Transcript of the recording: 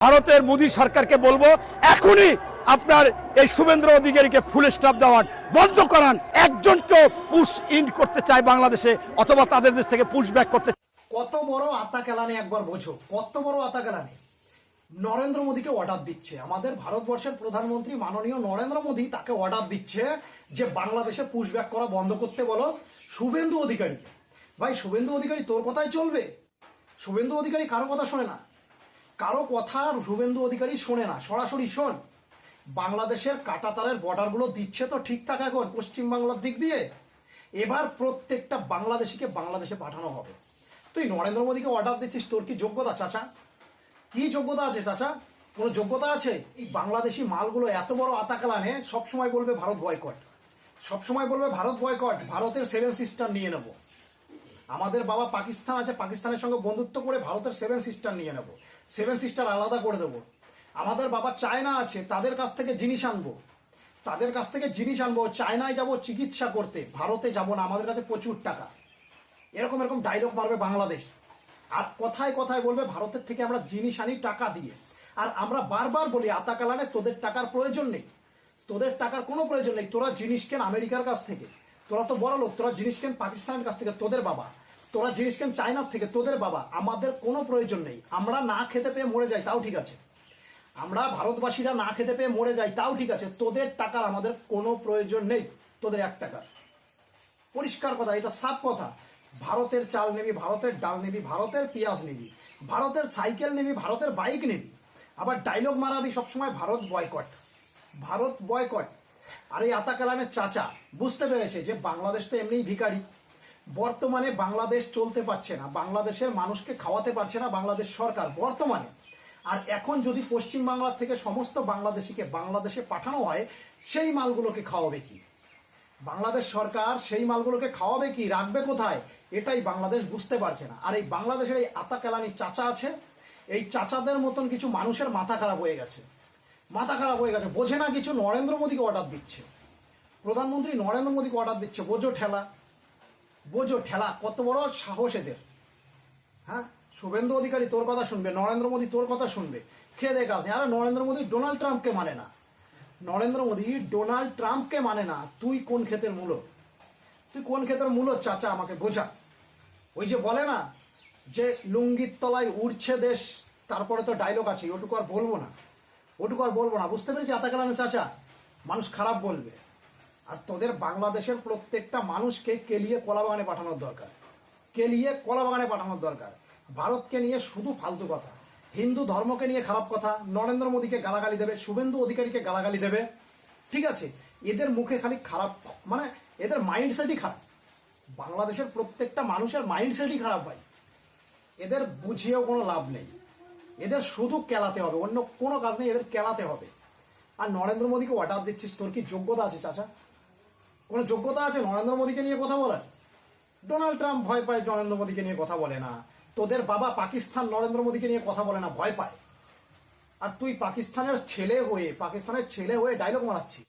ভারতের মোদী সরকারকে বলবো এখনই আপনার এই শুভেন্দ্র অধিকারীকে ফুল স্টপ দেওয়ার বন্ধ করান। একজনকেও পুশ ইন করতে চায় বাংলাদেশে অথবা তাদের দেশ থেকে পুশ ব্যাক করতে। কত বড় আতা কেলানি একবার বোঝো, কত বড় আতা কেলানি। নরেন্দ্র মোদীকে অর্ডার দিচ্ছে আমাদের ভারতবর্ষের প্রধানমন্ত্রী মাননীয় নরেন্দ্র মোদী, তাকে অর্ডার দিচ্ছে যে বাংলাদেশে পুশ ব্যাক করা বন্ধ করতে বলো শুভেন্দু অধিকারীকে। ভাই শুভেন্দু অধিকারী তোর কথাই চলবে? শুভেন্দু অধিকারী কারো কথা শোনে না, কারো কথা শুভেন্দু অধিকারী শোনে না। সরাসরি শোন, বাংলাদেশের কাঁটাতারের বর্ডারগুলো দিচ্ছে তো ঠিকঠাক এখন পশ্চিমবাংলার দিক দিয়ে, এবার প্রত্যেকটা বাংলাদেশিকে বাংলাদেশে পাঠানো হবে। তুই নরেন্দ্র মোদীকে অর্ডার দিচ্ছিস, তোর কি যোগ্যতা চাচা? কি যোগ্যতা আছে চাচা? কোনো যোগ্যতা আছে? এই বাংলাদেশি মালগুলো এত বড় আতাকালানে সবসময় বলবে ভারত বয়কট, সবসময় বলবে ভারত বয়কট, ভারতের 7 সিস্টার নিয়ে নেব। আমাদের বাবা পাকিস্তান আছে, পাকিস্তানের সঙ্গে বন্ধুত্ব করে ভারতের 7 সিস্টার নিয়ে নেব, 7 সিস্টার আলাদা করে দেবো। আমাদের বাবা চায়না আছে, তাদের কাছ থেকে জিনিস আনবো, তাদের কাছ থেকে জিনিস আনবো। চায়নায় যাব চিকিৎসা করতে, ভারতে যাব না, আমাদের কাছে প্রচুর টাকা। এরকম এরকম ডায়লগ মারবে বাংলাদেশ। আর কথায় কথায় বলবে ভারতের থেকে আমরা জিনিস আনি টাকা দিয়ে। আর আমরা বারবার বলি আতাকালানে তোদের টাকার প্রয়োজন নেই, তোদের টাকার কোনো প্রয়োজন নেই। তোরা জিনিস কেন আমেরিকার কাছ থেকে, তোরা তো বড় লোক, তোরা জিনিস কেন পাকিস্তানের কাছ থেকে, তোদের বাবা। তোরা জিনিস কেন চায়নার থেকে, তোদের বাবা। আমাদের কোনো প্রয়োজন নেই। আমরা না খেতে পেয়ে মরে যাই তাও ঠিক আছে, আমরা ভারতবাসীরা না খেতে পেয়ে মরে যাই তাও ঠিক আছে, তোদের টাকার আমাদের কোনো প্রয়োজন নেই, তোদের 1 টাকার। পরিষ্কার কথা, এটা সাফ কথা। ভারতের চাল নিবি, ভারতের ডাল নিবি, ভারতের পেঁয়াজ নিবি, ভারতের সাইকেল নিবি, ভারতের বাইক নিবি, আবার ডায়লগ মারাবি সবসময় ভারত বয়কট, ভারত বয়কট। আর এই আতাকালানের চাচা বুঝতে পেরেছে যে বাংলাদেশ তো এমনিই ভিখারি, বর্তমানে বাংলাদেশ চলতে পারছে না, বাংলাদেশের মানুষকে খাওয়াতে পারছে না বাংলাদেশ সরকার বর্তমানে। আর এখন যদি পশ্চিম বাংলা থেকে সমস্ত বাংলাদেশিকে বাংলাদেশে পাঠানো হয়, সেই মালগুলোকে খাওয়াবে কি বাংলাদেশ সরকার? সেই মালগুলোকে খাওয়াবে কি, রাখবে কোথায়? এটাই বাংলাদেশ বুঝতে পারছে না। আর এই বাংলাদেশের এই আতা কেলানি চাচা আছে, এই চাচাদের মতন কিছু মানুষের মাথা খারাপ হয়ে গেছে, মাথা খারাপ হয়ে গেছে, বোঝে না কিছু। নরেন্দ্র মোদীকে অর্ডার দিচ্ছে, প্রধানমন্ত্রী নরেন্দ্র মোদীকে অর্ডার দিচ্ছে। বোঝো ঠেলা, বোঝো ঠেলা, কত বড় সাহস এদের। হ্যাঁ, শুভেন্দু অধিকারী তোর কথা শুনবে, নরেন্দ্র মোদী তোর কথা শুনবে, খেয়ে দেখা আসে। আরে নরেন্দ্র মোদী ডোনাল্ড ট্রাম্পকে মানে না, নরেন্দ্র মোদী ডোনাল্ড ট্রাম্পকে মানে না। তুই কোন ক্ষেতের মূলো, তুই কোন ক্ষেতের মূলো চাচা, আমাকে বোঝা। ওই যে বলে না যে লুঙ্গির তলায় উড়ছে দেশ, তারপরে তো ডায়লগ আছে, ওটুকু আর বলবো না, ওটুকু আর বলবো না। বুঝতে পেরেছি আতাকালানে চাচা, মানুষ খারাপ বলবে। আর তোদের বাংলাদেশের প্রত্যেকটা মানুষকে কেলিয়ে কলাবাগানে পাঠানোর দরকার, কেলিয়ে কলাবাগানে পাঠানোর দরকার। ভারতকে নিয়ে শুধু ফালতু কথা, হিন্দু ধর্মকে নিয়ে খারাপ কথা, নরেন্দ্র মোদীকে গালাগালি দেবে, শুভেন্দু অধিকারীকে গালাগালি দেবে, ঠিক আছে? এদের মুখে খালি খারাপ, মানে এদের মাইন্ডসেটই খারাপ। বাংলাদেশের প্রত্যেকটা মানুষের মাইন্ডসেটই খারাপ ভাই। এদের বুঝিয়েও কোনো লাভ নেই, এদের শুধু কেলাতে হবে, অন্য কোনো কাজ নেই, এদের কেলাতে হবে। আর নরেন্দ্র মোদীকে অর্ডার দিচ্ছিস, তোর কি যোগ্যতা আছে চাচা? কোনো যোগ্যতা আছে নরেন্দ্র মোদীকে নিয়ে কথা বলার? ডোনাল্ড ট্রাম্প ভয় পায় নরেন্দ্র মোদীকে নিয়ে কথা বলে না, তোদের বাবা পাকিস্তান নরেন্দ্র মোদীকে নিয়ে কথা বলে না, ভয় পায়। আর তুই পাকিস্তানের ছেলে হয়ে ডায়লগ মারাচ্ছিস।